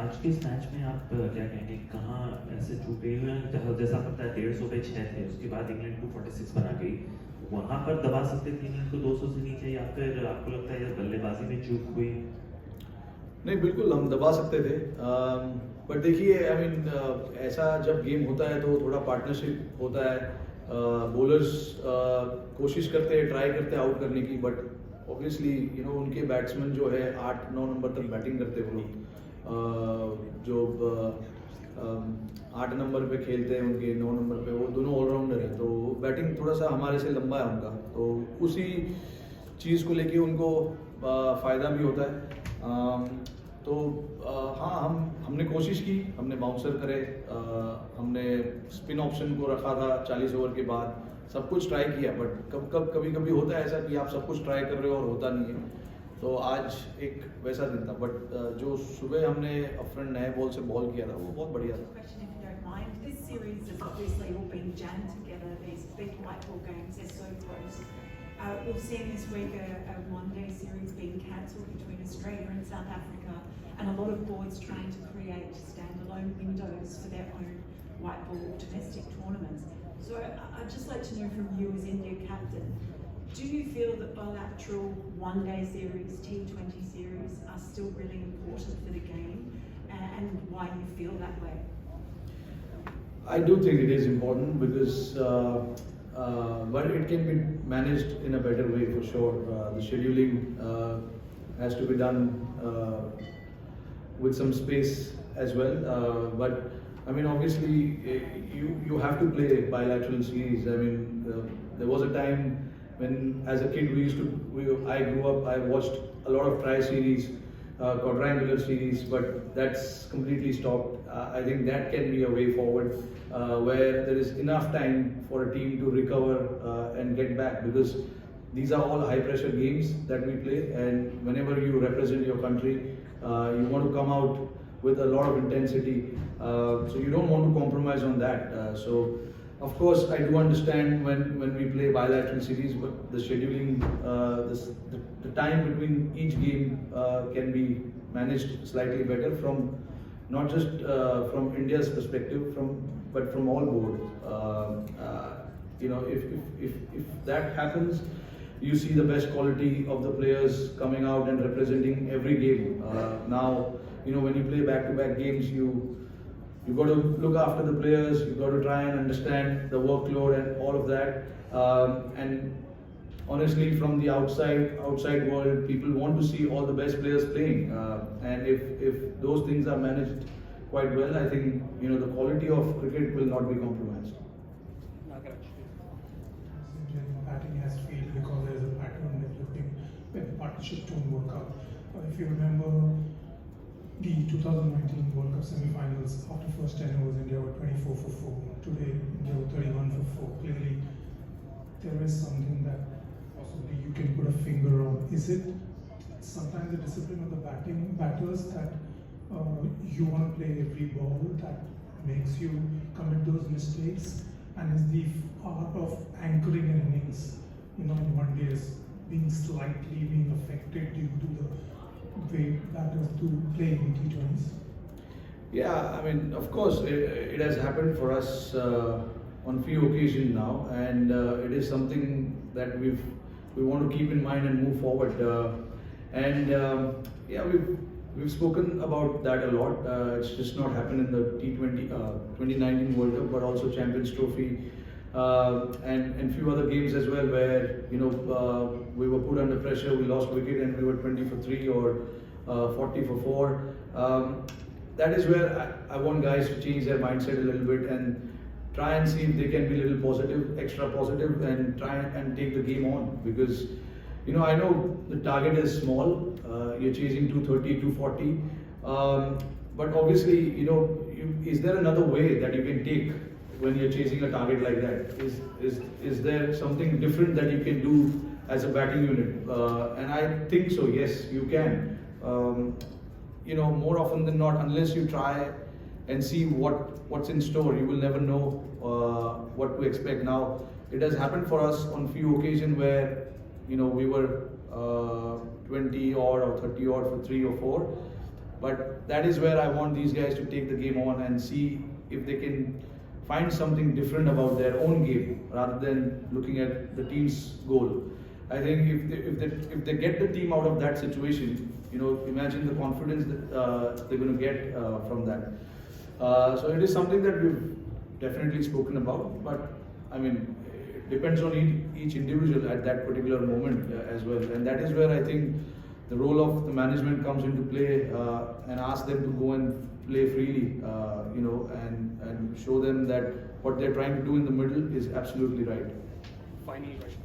आज के इस मैच में आप क्या कहेंगे, कहाँ ऐसे चूके हुए हैं जैसा पता है 150 पे 6 थे, उसके बाद इंग्लैंड 246 बना गई, वहाँ पर दबा सकते थे इंग्लैंड को 200 से नीचे, या फिर आपको लगता है यार बल्लेबाजी में चूक हुई? नहीं, बिल्कुल हम दबा सकते थे। बट देखिए, आई मीन ऐसा जब गेम होता है तो थोड़ा पार्टनरशिप होता है। बॉलर्स कोशिश करते हैं, ट्राई करते हैं आउट करने की, बट ऑब्वियसली उनके बैट्समैन जो है 8-9 नंबर तक बैटिंग करते हैं वो लोग। जो 8 नंबर पे खेलते हैं, उनके 9 नंबर पे, वो दोनों ऑलराउंडर हैं, तो बैटिंग थोड़ा सा हमारे से लंबा है उनका, तो उसी चीज़ को लेके उनको फ़ायदा भी होता है। तो हाँ, हमने कोशिश की, हमने बाउंसर करे, हमने स्पिन ऑप्शन को रखा था 40 ओवर के बाद, सब कुछ ट्राई किया, बट कभी कभी होता है ऐसा कि आप सब कुछ ट्राई कर रहे हो और होता नहीं है। तो आज एक वैसा दिन था, बट जो सुबह हमने अपने नए बॉल से बॉल किया था वो बहुत बढ़िया था। This series has obviously all been jammed together, these big white ball games, they're so close. We've seen this week a one-day series being cancelled between Australia and South Africa, and a lot of boards trying to create standalone windows for their own white ball domestic tournaments. So I'd just like to know from you as India captain, do you feel that bilateral one-day series, T20 series, are still really important for the game, and why you feel that way? I do think it is important because but it can be managed in a better way for sure. The scheduling has to be done with some space as well. But I mean, obviously, you have to play bilateral series. I mean, there was a time when, as a kid, I grew up. I watched a lot of tri-series, quadrangular series, but that's completely stopped. I think that can be a way forward, where there is enough time for a team to recover and get back, because these are all high pressure games that we play, and whenever you represent your country, you want to come out with a lot of intensity, so you don't want to compromise on that. So of course I do understand when we play bilateral series, but the scheduling, the time between each game can be managed slightly better, from not just from India's perspective, but from all boards. If that happens, you see the best quality of the players coming out and representing every game. Now, when you play back-to-back games, you got to look after the players, you got to try and understand the workload and all of that. And honestly, from the outside world, people want to see all the best players playing. And if those things are managed quite well, I think the quality of cricket will not be compromised. Batting has failed because there is a pattern developing when partnerships don't work out. If you remember the 2019 World Cup semi-finals, after first 10 overs, India were 24 for 4. Today, India were 31 for 4. Clearly, there is something that possibly you can put a finger on. Is it sometimes the discipline of the batters that you want to play every ball that makes you commit those mistakes? And is the art of anchoring an innings, in one day is being affected due to the way batters do play in T20s? Yeah, I mean, of course, it has happened for us on few occasions now, and it is something that we want to keep in mind and move forward. We've spoken about that a lot. It's just not happened in the T20 2019 World Cup, but also Champions Trophy and few other games as well, where we were put under pressure, we lost wicket, and we were 20 for 3 or 40 for 4. That is where I want guys to change their mindset a little bit and try and see if they can be a little positive, extra positive, and try and take the game on. Because I know the target is small, you're chasing 230, 240, but obviously, is there another way that you can take when you're chasing a target like that? Is there something different that you can do as a batting unit? And I think so, yes, you can. More often than not, unless you try and see what's in store, you will never know what to expect. Now, it has happened for us on few occasions where we were 20 odd or 30 odd for 3 or 4, But that is where I want these guys to take the game on and see if they can find something different about their own game rather than looking at the team's goal. I think if they get the team out of that situation, imagine the confidence that they're going to get from that. So it is something that we've definitely spoken about, but I mean, it depends on each individual at that particular moment as well, and that is where I think the role of the management comes into play, and ask them to go and play freely, and show them that what they're trying to do in the middle is absolutely right. Final question.